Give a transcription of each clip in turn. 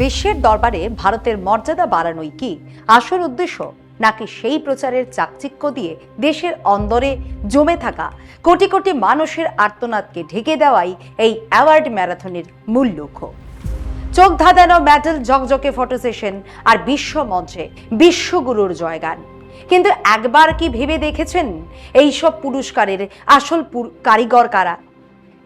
বিশ্বের দরবারে ভারতের মর্যাদা বাড়ানোই কি আসল উদ্দেশ্য, নাকি সেই প্রচারের চাকচিক্য দিয়ে দেশের অন্দরে জমে থাকা কোটি কোটি মানুষের আর্তনাদকে ঢেকে দেওয়াই এই অ্যাওয়ার্ড ম্যারাথনের মূল লক্ষ্য? চোখ ধাঁধানো মেডেল, ঝকঝকে ফটো সেশন আর বিশ্ব মঞ্চে বিশ্বগুরুর জয়গান। কিন্তু একবার কি ভেবে দেখেছেন এইসব পুরস্কারের আসল কারিগর কারা?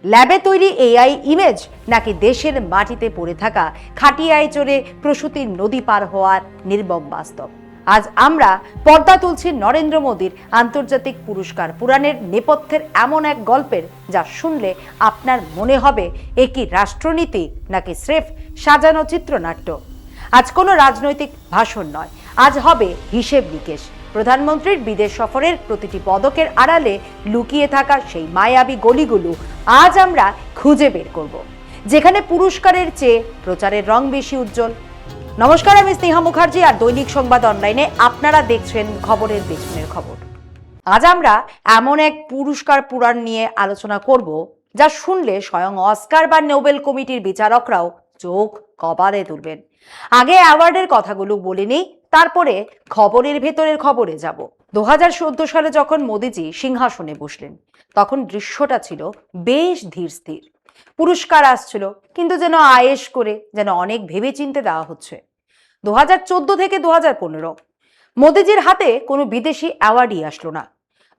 ল্যাবে তৈরি এআই ইমেজ, নাকি দেশের মাটিতে পড়ে থাকা খাটিয়ায় চড়ে প্রসূতির নদী পার হওয়ার নির্মম বাস্তব? আজ আমরা পর্দা তুলছি নরেন্দ্র মোদীর আন্তর্জাতিক পুরস্কার পুরাণের নেপথ্যের এমন এক গল্পের, যা শুনলে আপনার মনে হবে এ কি রাষ্ট্রনীতি নাকি স্রেফ সাজানো চিত্রনাট্য। আজ কোনো রাজনৈতিক ভাষণ নয়, আজ হবে হিসেব নিকেশ। প্রধানমন্ত্রীর বিদেশ সফরের প্রতিটি পদকের আড়ালে লুকিয়ে থাকা সেই মায়াবী গলিগুলো আজ আমরা খুঁজে বের করব, যেখানে পুরস্কারের চেয়ে প্রচারের রং বেশি উজ্জ্বল। নমস্কার, আমি স্নেহা মুখার্জি, আর দৈনিক সংবাদ অনলাইনে আপনারা দেখছেন খবরের পেছনের খবর। আজ আমরা এমন এক পুরস্কার পুরাণ নিয়ে আলোচনা করব, যা শুনলে স্বয়ং অস্কার বা নোবেল কমিটির বিচারকরাও চোখ কপালে তুলবেন। আগে অ্যাওয়ার্ডের কথাগুলো বলে নিই, তারপরে খবরের ভেতরের খবরে যাব। 2014 সালে যখন মোদিজি সিংহাসনে বসলেন, তখন দৃশ্যটা ছিল বেশ ধীর স্থির। পুরস্কার আসছিল, কিন্তু যেন আয়েশ করে, যেন অনেক ভেবে চিন্তে দেওয়া হচ্ছে। 2014 থেকে 2015 মোদিজির হাতে কোনো বিদেশি অ্যাওয়ার্ডই আসলো না।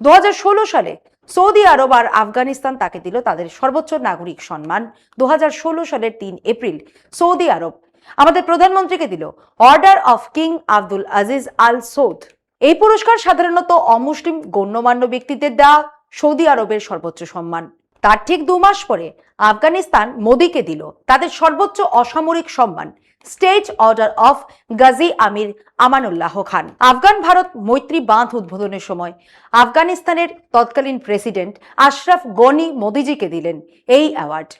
2016 সালে সৌদি আরব আর আফগানিস্তান তাকে দিল তাদের সর্বোচ্চ নাগরিক সম্মান। 2016 সালের 3 এপ্রিল সৌদি আরব আমাদের প্রধানমন্ত্রীকে দিল order of King Abdul Aziz Al Saud. এই পুরস্কার সাধারণত অমুসলিম গণ্যমান্য ব্যক্তিদের দেওয়া সৌদি আরবের সর্বোচ্চ সম্মান। তার ঠিক 2 মাস পরে আফগানিস্তান মোদিকে দিল তাদের সর্বোচ্চ অসামরিক সম্মান, স্টেট অর্ডার অফ গাজী আমির আমানুল্লাহ খান। আফগান ভারত মৈত্রী বাঁধ উদ্বোধনের সময় আফগানিস্তানের তৎকালীন প্রেসিডেন্ট আশরাফ গনি মোদিজিকে দিলেন এই অ্যাওয়ার্ড।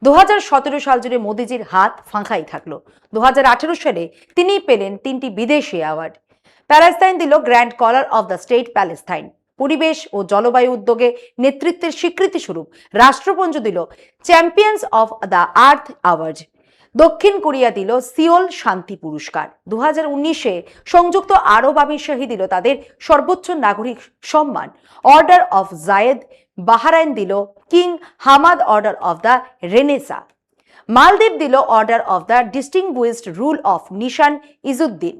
2017 সাল জুড়ে মোদিজির হাত ফাঁকাই থাকলো। 2018 সালে তিনি পেলেন 3টি বিদেশি অ্যাওয়ার্ড। প্যালেস্তাইন দিল grand collar of the state Palestine. পরিবেশ ও জলবায়ু উদ্যোগে নেতৃত্বের স্বীকৃতি স্বরূপ রাষ্ট্রপুঞ্জ দিল champions of the earth award. দক্ষিণ কোরিয়া দিল সিওল শান্তি পুরস্কার। 2019-এ সংযুক্ত আরব আমিরশাহী দিল তাদের সর্বোচ্চ নাগরিক সম্মান, অর্ডার অফ জায়েদ। বাহরাইন দিল King Hamad order of the Renaissance. মালদ্বীপ দিল order of the distinguished rule of Nishan Izzuddeen.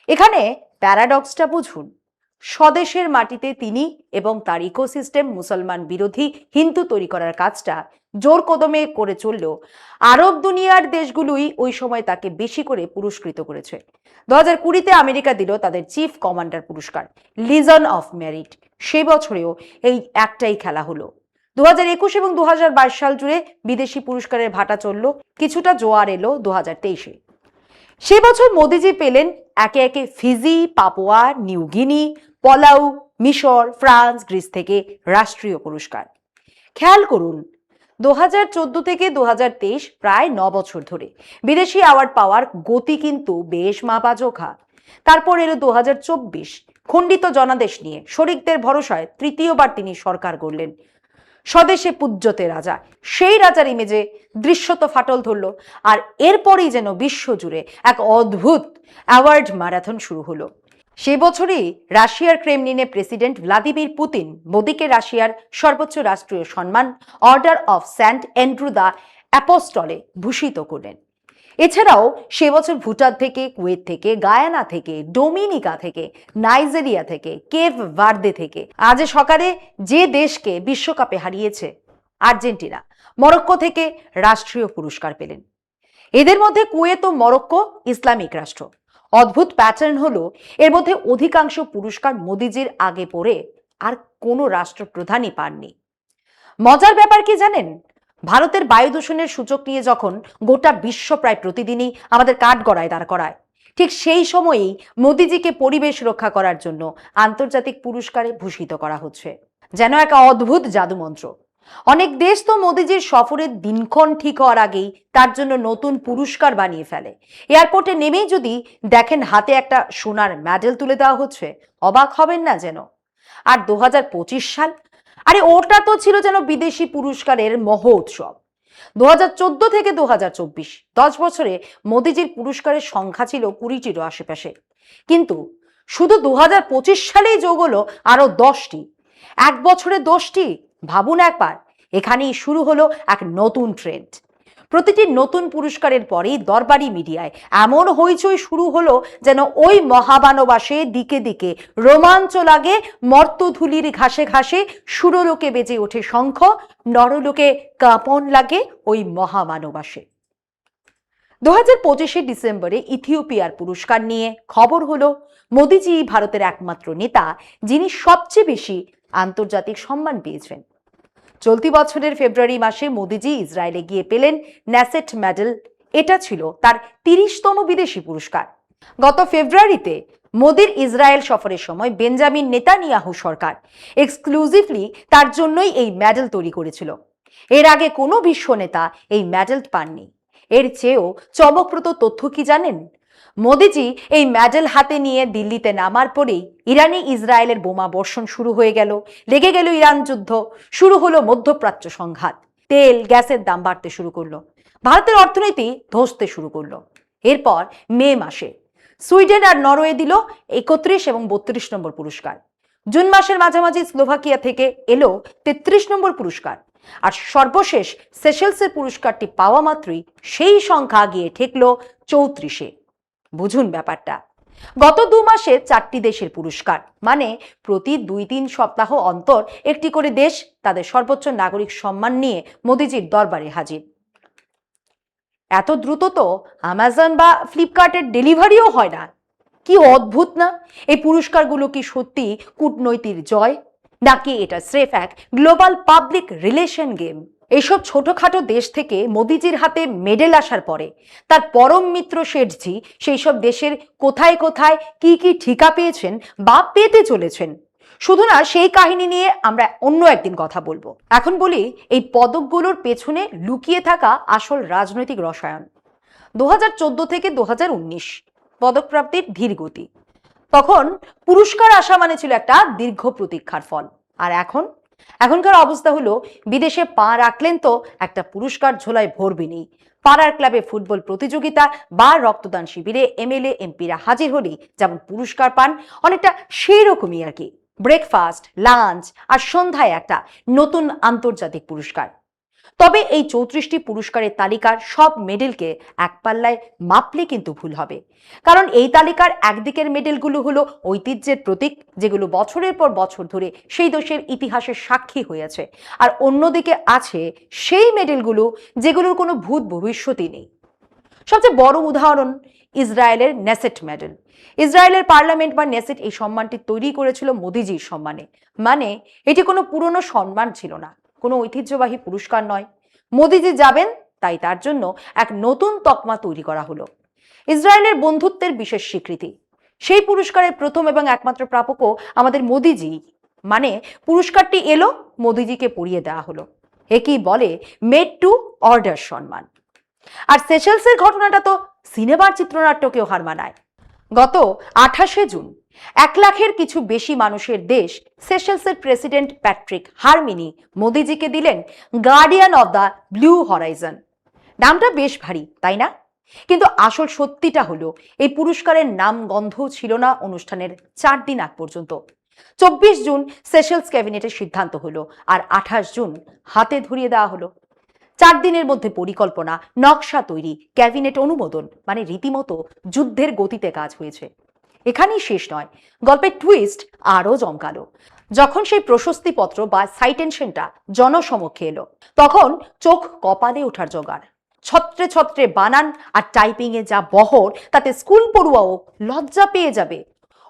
এখানে প্যারাডক্সটা বুঝুন। স্বদেশের মাটিতে তিনি এবং তার ইকোসিস্টেম মুসলমান বিরোধী হিন্দু তৈরি করার কাজটা জোর কদমে করে চললেও আরব দুনিয়ার দেশগুলোই ওই সময় তাকে বেশি করে পুরস্কৃত করেছে। 2020-তে আমেরিকা দিল তাদের চিফ কমান্ডার পুরস্কার, লিজন অফ মেরিট। সেই বছরেও এই একটাই খেলা হলো। 2021 এবং 2022 সাল জুড়ে বিদেশি পুরস্কারের ভাটা চলল, কিছুটা জোয়ার এলো 2023-এ। সে বছর মোদিজি পেলেন একে একে ফিজি, পাপুয়া নিউ গিনি, পলাউ, মিশর, ফ্রান্স, গ্রিস থেকে রাষ্ট্রীয় পুরস্কার। খেয়াল করুন, 2014 থেকে 2023 প্রায় 9 বছর ধরে বিদেশি অ্যাওয়ার্ড পাওয়ার গতি কিন্তু বেশ মাপাজোখা। তারপর এলো 2024, খণ্ডিত জনাদেশ নিয়ে শরিকদের ভরসায় তৃতীয়বার তিনি সরকার গড়লেন। স্বদেশে পূজ্যতে রাজা, সেই রাজার ইমেজে দৃশ্যত ফাটল ধরল। আর এরপরেই যেন বিশ্বজুড়ে এক অদ্ভুত অ্যাওয়ার্ড ম্যারাথন শুরু হলো। সে বছরই রাশিয়ার ক্রেমলিনে প্রেসিডেন্ট ভ্লাদিমির পুতিন মোদিকে রাশিয়ার সর্বোচ্চ রাষ্ট্রীয় সম্মান, order of Saint Andrew the অ্যাপোস্টলে ভূষিত করলেন। এছাড়াও সে বছর ভুটান থেকে, কুয়েত থেকে, গায়ানা থেকে, ডোমিনিকা থেকে, নাইজেরিয়া থেকে, কেভ ভার্দে থেকে, আজ সকালে যে দেশকে বিশ্বকাপে হারিয়েছে আর্জেন্টিনা, মরক্কো থেকে রাষ্ট্রীয় পুরস্কার পেলেন। এদের মধ্যে কুয়েত ও মরক্কো ইসলামিক রাষ্ট্র। অদ্ভুত প্যাটার্ন হলো, এর মধ্যে অধিকাংশ পুরস্কার মোদিজির আগে পড়ে আর কোনো রাষ্ট্রপ্রধানই পাননি। মজার ব্যাপার কি জানেন? ভারতের বায়ু দূষণের সূচক নিয়ে যখন গোটা বিশ্ব প্রায় প্রতিদিনই আমাদের কাঠগড়ায় দাঁড় করায়, ঠিক সেই সময়েই মোদিজিকে পরিবেশ রক্ষা করার জন্য আন্তর্জাতিক পুরস্কারে ভূষিত করা হচ্ছে, যেন এক অদ্ভুত জাদুমন্ত্র। অনেক দেশ তো মোদিজির সফরের দিনক্ষণ ঠিক হওয়ার আগেই তার জন্য নতুন পুরস্কার বানিয়ে ফেলে। এয়ারপোর্টে নেমেই যদি দেখেন হাতে একটা সোনার মেডেল তুলে দেওয়া হচ্ছে, অবাক হবেন না যেন। আর 2025 সাল, আরে ওটা তো ছিল যেন বিদেশি পুরস্কারের মহোৎসব। 2014 থেকে 2024 10 বছরে মোদিজির পুরস্কারের সংখ্যা ছিল 20টিরও আশেপাশে, কিন্তু শুধু 2025 সালেই যোগ হলো আরো 10টি। এক বছরে 10টি, ভাবুন একবার। এখানেই শুরু হলো এক নতুন ট্রেন্ড। প্রতিটি নতুন পুরস্কারের পরেই দরবারি মিডিয়ায় এমন হইচই শুরু হলো যেন ওই মহাবানবাসে দিকে দিকে রোমাঞ্চ লাগে, মর্তধূলির ঘাসে ঘাসে সুরলোকে বেজে ওঠে শঙ্খ, নরলোকে কাঁপন লাগে ওই মহামানবাসে। 2025 ডিসেম্বরে ইথিওপিয়ার পুরস্কার নিয়ে খবর হলো মোদিজি ভারতের একমাত্র নেতা যিনি সবচেয়ে বেশি আন্তর্জাতিক সম্মান পেয়েছেন। চলতি বছরের ফেব্রুয়ারি মাসে মোদিজি ইসরায়েলে গিয়ে পেলেন ন্যাসেট মেডেল। এটা ছিল তার 30তম বিদেশি পুরস্কার। গত ফেব্রুয়ারিতে মোদির ইসরায়েল সফরের সময় বেঞ্জামিন নেতানিয়াহু সরকার এক্সক্লুসিভলি তার জন্যই এই মেডেল তৈরি করেছিল। এর আগে কোনো বিশ্ব নেতা এই মেডেল পাননি। এর চেয়েও চমকপ্রদ তথ্য কি জানেন? মোদিজি এই মেডেল হাতে নিয়ে দিল্লিতে নামার পরেই ইরানি ইসরায়েলের বোমা বর্ষণ শুরু হয়ে গেল, লেগে গেল ইরান যুদ্ধ, শুরু হলো মধ্যপ্রাচ্য সংঘাত, তেল গ্যাসের দাম বাড়তে শুরু করলো, ভারতের অর্থনীতি ধসতে শুরু করলো। এরপর মে মাসে সুইডেন আর নরওয়ে দিল 31 এবং 32 নম্বর পুরস্কার। জুন মাসের মাঝামাঝি স্লোভাকিয়া থেকে এলো 33 নম্বর পুরস্কার। আর সর্বশেষ সেশেলসের পুরস্কারটি পাওয়া মাত্রই সেই সংখ্যা গিয়ে ঠেকলো 34-এ। বুঝুন ব্যাপারটা। গত 2 মাসে 4টি দেশের পুরস্কার, মানে প্রতি 2-3 সপ্তাহ অন্তর একটি করে দেশ তাদের সর্বোচ্চ নাগরিক সম্মান নিয়ে মোদিজির দরবারে হাজির। এত দ্রুত তো অ্যামাজন বা ফ্লিপকার্টের ডেলিভারিও হয় না। কি অদ্ভুত না? এই পুরস্কারগুলো কি সত্যি কূটনৈতিক জয়, নাকি এটা স্রেফ এক গ্লোবাল পাবলিক রিলেশন গেম? এইসব ছোটখাটো দেশ থেকে মোদিজির হাতে মেডেল আসার পরে তার পরম মিত্র শেঠজি সেই সব দেশের কোথায় কোথায় কি কি ঠিকা পেয়েছেন বা পেতে চলেছেন, শুধু না সেই কাহিনী নিয়ে আমরা অন্য একদিন কথা বলবো। এখন বলি এই পদকগুলোর পেছনে লুকিয়ে থাকা আসল রাজনৈতিক রসায়ন। 2014 থেকে 2019 পদকপ্রাপ্তির ধীর গতি। তখন পুরস্কার আসা মানে ছিল একটা দীর্ঘ প্রতীক্ষার ফল। আর এখনকার অবস্থা হলো বিদেশে পা রাখলেন তো একটা পুরস্কার ঝোলায় ভরবেনি। পাড়ার ক্লাবে ফুটবল প্রতিযোগিতা বা রক্তদান শিবিরে এমএলএ এমপিরা হাজির হলেই যেমন পুরস্কার পান, অনেকটা সেই রকমই আর কি। ব্রেকফাস্ট, লাঞ্চ আর সন্ধ্যায় একটা নতুন আন্তর্জাতিক পুরস্কার। তবে এই 34টি পুরস্কারের তালিকার সব মেডেলকে এক পাল্লায় মাপলে কিন্তু ভুল হবে। কারণ এই তালিকার একদিকের মেডেলগুলো হলো ঐতিহ্যের প্রতীক, যেগুলো বছরের পর বছর ধরে সেই দেশের ইতিহাসের সাক্ষী হয়েছে, আর অন্যদিকে আছে সেই মেডেলগুলো যেগুলোর কোনো ভূত ভবিষ্যৎই নেই। সবচেয়ে বড় উদাহরণ ইসরায়েলের নেসেট মেডেল। ইসরায়েলের পার্লামেন্ট বা নেসেট এই সম্মানটি তৈরি করেছিল মোদিজির সম্মানে। মানে এটি কোনো পুরনো সম্মান ছিল না, কোনো ঐতিহ্যবাহী পুরস্কার নয়। মোদিজি যাবেন তাই তার জন্য এক নতুন তকমা তৈরি করা হলো, ইসরায়েলের বন্ধুত্বের বিশেষ স্বীকৃতি। সেই পুরস্কারের প্রথম এবং একমাত্র প্রাপকও আমাদের মোদিজি। মানে পুরস্কারটি এলো, মোদিজিকে পরিয়ে দেওয়া হলো। একেই বলে মেড টু অর্ডার সম্মান। আর সেশেলসের ঘটনাটা তো সিনেমার চিত্রনাট্যকেও হার মানায়। গত 28 জুন 1 লাখের কিছু বেশি মানুষের দেশ সেশেলসের প্রেসিডেন্ট প্যাট্রিক হারমিনি মোদিজিকে দিলেন guardian of the blue Horizon. নামটা বেশ ভারী, তাই না? কিন্তু আসল সত্যিটা হলো এই পুরস্কারের নাম গন্ধও ছিল না অনুষ্ঠানের 4 দিন আগ পর্যন্ত। 24 জুন সেশেলস ক্যাবিনেটের সিদ্ধান্ত হলো, আর 28 জুন হাতে ধরিয়ে দেওয়া হলো। 4 দিনের মধ্যে পরিকল্পনা, নকশা তৈরি, ক্যাবিনেট অনুমোদন, মানে রীতিমতো যুদ্ধের গতিতে কাজ হয়েছে। এখানেই শেষ নয়, গল্পের টুইস্ট আরও জমকালো। যখন সেই প্রশস্তিপত্র বা সাইটেনশনটা জনসমক্ষে এলো, তখন চোখ কপালে ওঠার জোগাড়। ছত্রে ছত্রে বানান আর টাইপিংয়ে যা বহর, তাতে স্কুল পড়ুয়াও লজ্জা পেয়ে যাবে।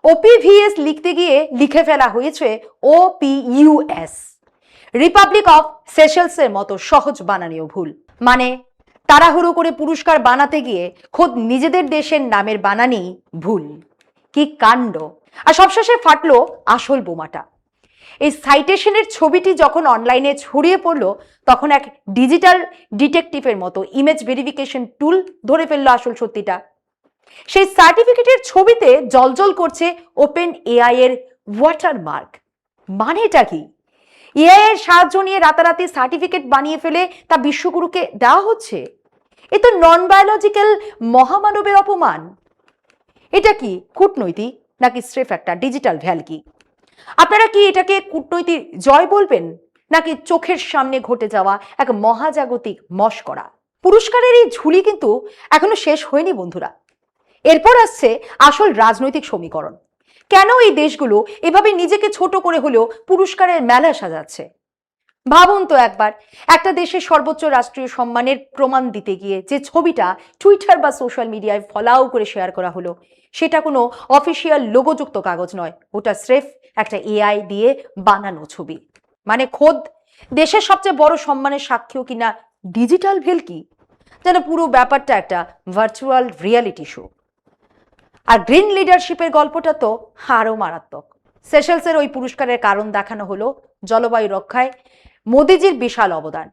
ওপিভিএস লিখতে গিয়ে লিখে ফেলা হয়েছে OPUS। রিপাবলিক অফ সেশেলসের মতো সহজ বানানেও ভুল। মানে তাড়াহুড়ো করে পুরস্কার বানাতে গিয়ে খোদ নিজেদের দেশের নামের বানানি ভুল। কি কাণ্ড! আর সবশেষে ফাটলো আসল বোমাটা। এই সাইটেশনের ছবিটি যখন অনলাইনে ছড়িয়ে পড়লো, তখন এক ডিজিটাল ডিটেকটিভের মতো ইমেজ ভেরিফিকেশন টুল ধরে ফেললো আসল সত্যিটা। সেই সার্টিফিকেটের ছবিতে জলজল করছে ওপেন এআই এর ওয়াটারমার্ক। মানেটা কি? এআই এর সাহায্য নিয়ে রাতারাতি সার্টিফিকেট বানিয়ে ফেলে তা বিশ্বগুরুকে দেওয়া হচ্ছে। এ তো নন বায়োলজিক্যাল মহামানবের অপমান। এটা কি কূটনৈতিক নাকি স্রেফ একটা ডিজিটাল ভ্যালকি? আপনারা কি এটাকে কূটনৈতিক জয় বলবেন নাকি চোখের সামনে ঘটে যাওয়া এক মহাজাগতিক মশকরা? পুরস্কারের এই ঝুলি কিন্তু এখনো শেষ হয়নি বন্ধুরা। এরপর আসছে আসল রাজনৈতিক সমীকরণ। কেন এই দেশগুলো এভাবে নিজেকে ছোট করে হলেও পুরস্কারের মেলা সাজাচ্ছে? ভাবুন তো একবার, একটা দেশের সর্বোচ্চ রাষ্ট্রীয় সম্মানের প্রমাণ দিতে গিয়ে যে ছবিটা টুইটার বা সোশ্যাল মিডিয়ায় ফলাও করে শেয়ার করা হলো, সেটা কোনো অফিসিয়াল লোগোযুক্ত কাগজ নয়, ওটা স্রেফ একটা এআই দিয়ে বানানো ছবি। মানে খোদ দেশের সবচেয়ে বড় সম্মানের সাক্ষীও কিনা ডিজিটাল ভেলকি। যেন পুরো ব্যাপারটা একটা ভার্চুয়াল রিয়ালিটি শো। আর গ্রিন লিডারশিপের গল্পটা তো আরও মারাত্মক। সেশেলসের ওই পুরস্কারের কারণ দেখানো হলো জলবায়ু রক্ষায় মোদিজির বিশাল অবদান।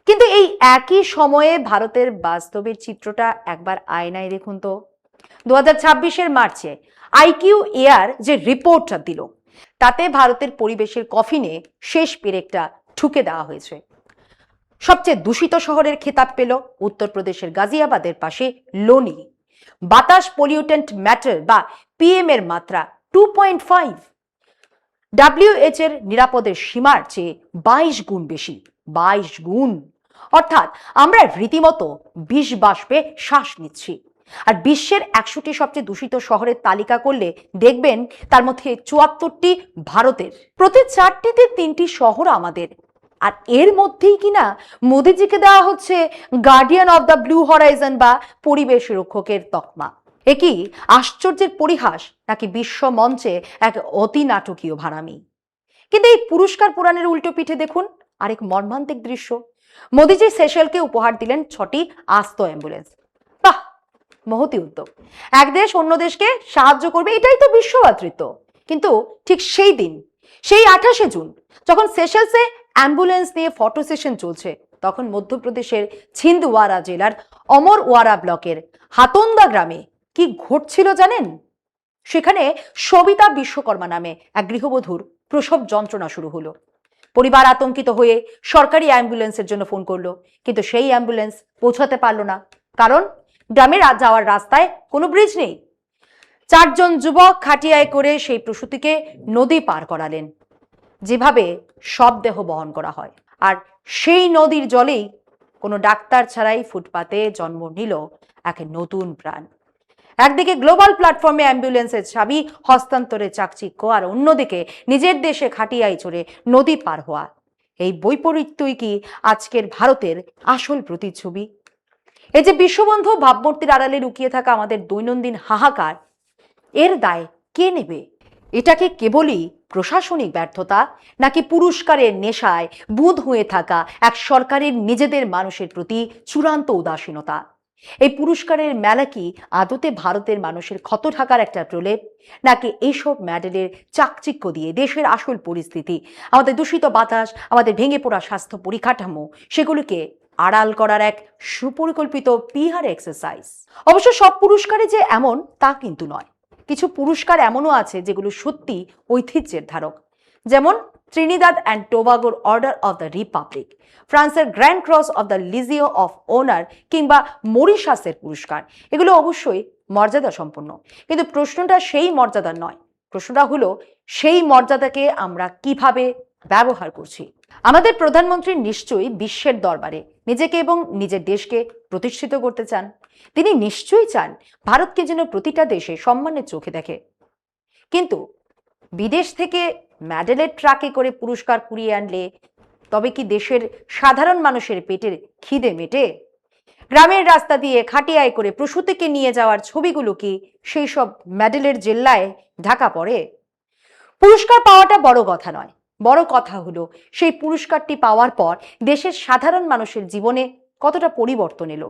কিন্তু এই একই সময়ে ভারতের বাস্তবের চিত্রটা একবার আয়নায় দেখুন তো। 2026-এর মার্চে আইকিউ এয়ার যে রিপোর্টটা দিল, তাতে ভারতের পরিবেশের কফিনে শেষ পেরেকটা ঠুকে দেওয়া হয়েছে। সবচেয়ে দূষিত শহরের খেতাব পেল উত্তরপ্রদেশের গাজিয়াবাদের পাশে লোনি। বাতাস পলিউটেন্ট ম্যাটার বা পিএম এর মাত্রা 2.5, ডাব্লিউএইচ এর নিরাপদের সীমার চেয়ে 22 গুণ বেশি। 22 গুণ, অর্থাৎ আমরা রীতিমতো বিষ বাষ্পে শ্বাস নিচ্ছি। আর বিশ্বের 100টি সবচেয়ে দূষিত শহরের তালিকা করলে দেখবেন তার মধ্যে 74টি ভারতের। প্রতি 4টিতে 3টি শহর আমাদের। আর এর মধ্যেই কিনা মোদিজিকে দেওয়া হচ্ছে guardian of the blue Horizon বা পরিবেশ রক্ষকের তকমা। এ কি আশ্চর্যের পরিহাস নাকি বিশ্ব মঞ্চে এক অতি নাটকীয় ভাড়ামি? কিন্তু এই পুরস্কার পুরাণের উল্টো পিঠে দেখুন আরেক মর্মান্তিক দৃশ্য। মোদিজি সেশেলকে উপহার দিলেন 6টি আস্ত অ্যাম্বুলেন্স। বাহ, মহতি উদ্যোগ। এক দেশ অন্য দেশকে সাহায্য করবে, এটাই তো বিশ্বভাতৃত্ব। কিন্তু ঠিক সেই দিন, সেই 28শে জুন, যখন সেশেলসে অ্যাম্বুলেন্স নিয়ে ফটো সেশন চলছে, তখন মধ্যপ্রদেশের ছিন্দওয়ারা জেলার অমরওয়ারা ব্লকের হাতন্দা গ্রামে কি ঘটছিল জানেন? সেখানে সবিতা বিশ্বকর্মা নামে এক গৃহবধূর প্রসব যন্ত্রণা শুরু হলো। পরিবার আতঙ্কিত হয়ে সরকারি অ্যাম্বুলেন্সের জন্য ফোন করলো, কিন্তু সেই অ্যাম্বুলেন্স পৌঁছাতে পারলো না, কারণ গ্রামে যাওয়ার রাস্তায় কোনো ব্রিজ নেই। 4 জন যুবক খাটিয়ায় করে সেই প্রসূতিকে নদী পার করালেন, যেভাবে শবদেহ বহন করা হয়। আর সেই নদীর জলেই কোনো ডাক্তার ছাড়াই ফুটপাতে জন্ম নিল এক নতুন প্রাণ। একদিকে গ্লোবাল প্ল্যাটফর্মে অ্যাম্বুলেন্সের চাবি হস্তান্তরের চাকচিক্য, আর অন্যদিকে নিজের দেশে খাটিয়ায় চড়ে নদী পার হওয়া। এই বৈপরীত্যই কি আজকের ভারতের আসল প্রতিচ্ছবি? এই যে বিশ্ববন্ধু ভাবমূর্তির আড়ালে লুকিয়ে থাকা আমাদের দৈনন্দিন হাহাকার, এর দায় কে নেবে? এটা কি কেবলই প্রশাসনিক ব্যর্থতা, নাকি পুরস্কারের নেশায় বুঁদ হয়ে থাকা এক সরকারের নিজেদের মানুষের প্রতি চূড়ান্ত উদাসীনতা? এই পুরস্কারের মেলা কি আদতে ভারতের মানুষের ক্ষত ঢাকার একটা প্রলেপ, নাকি এইসব মেডেলের চাকচিক্য দিয়ে দেশের আসল পরিস্থিতি, আমাদের দূষিত বাতাস, আমাদের ভেঙে পড়া স্বাস্থ্য পরিকাঠামো, সেগুলিকে আড়াল করার এক সুপরিকল্পিত পিআর এক্সারসাইজ? অবশ্য সব পুরস্কারে যে এমন তা কিন্তু নয়। কিছু পুরস্কার এমনও আছে যেগুলো সত্যি ঐতিহ্যের ধারক, যেমন ত্রিনিদাদ অ্যান্ড টোবাগোর অর্ডার অফ দ্য রিপাবলিক, ফ্রান্সের grand cross of the legion of honour, কিংবা মরিশাসের পুরস্কার। এগুলো অবশ্যই মর্যাদা সম্পন্ন, কিন্তু প্রশ্নটা সেই মর্যাদার নয়। প্রশ্নটা হলো সেই মর্যাদাকে আমরা কিভাবে ব্যবহার করছি। আমাদের প্রধানমন্ত্রী নিশ্চয়ই বিশ্বের দরবারে নিজেকে এবং নিজের দেশকে প্রতিষ্ঠিত করতে চান। তিনি নিশ্চয়ই চান ভারতকে যেন প্রতিটা দেশে সম্মানের চোখে দেখে। কিন্তু বিদেশ থেকে মেডেলের ট্রাকে করে পুরস্কার কুড়িয়ে আনলে তবে কি দেশের সাধারণ মানুষের পেটের খিদে মেটে? গ্রামের রাস্তা দিয়ে খাটিয়ায় করে প্রসূতিকে নিয়ে যাওয়ার ছবিগুলো কি সেই সব মেডেলের জেল্লায় ঢাকা পড়ে? পুরস্কার পাওয়াটা বড় কথা নয়, বড় কথা হলো সেই পুরস্কারটি পাওয়ার পর দেশের সাধারণ মানুষের জীবনে কতটা পরিবর্তন এলো।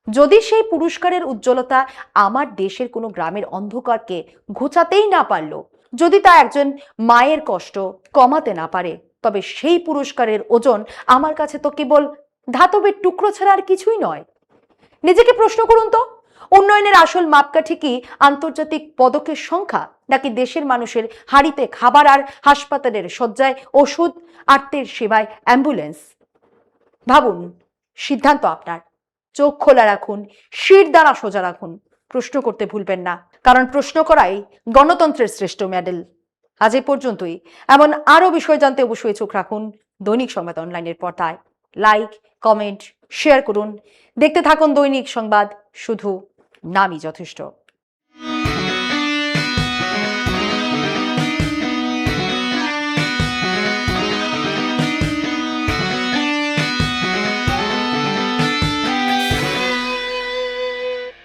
যদি সেই পুরস্কারের উজ্জ্বলতা আমার দেশের কোনো গ্রামের অন্ধকারকে ঘোচাতেই না পারলো, যদি তা একজন মায়ের কষ্ট কমাতে না পারে, তবে সেই পুরস্কারের ওজন আমার কাছে তো কেবল ধাতবের টুকরো ছাড়া আর কিছুই নয়। নিজেকে প্রশ্ন করুন তো, উন্নয়নের আসল মাপকাঠি কি আন্তর্জাতিক পদকের সংখ্যা নাকি দেশের মানুষের হাঁড়িতে খাবার আর হাসপাতালের শয্যায় ওষুধ, আর্তের সেবায় অ্যাম্বুলেন্স? ভাবুন, সিদ্ধান্ত আপনার। চোখ খোলা রাখুন, শিরদাঁড়া সোজা রাখুন, প্রশ্ন করতে ভুলবেন না, কারণ প্রশ্ন করাই গণতন্ত্রের শ্রেষ্ঠ মেডেল। আজ এ পর্যন্তই। এমন আরো বিষয় জানতে অবশ্যই চোখ রাখুন দৈনিক সংবাদ অনলাইনের পর্দায়। লাইক, কমেন্ট, শেয়ার করুন। দেখতে থাকুন দৈনিক সংবাদ, শুধু নামই যথেষ্ট।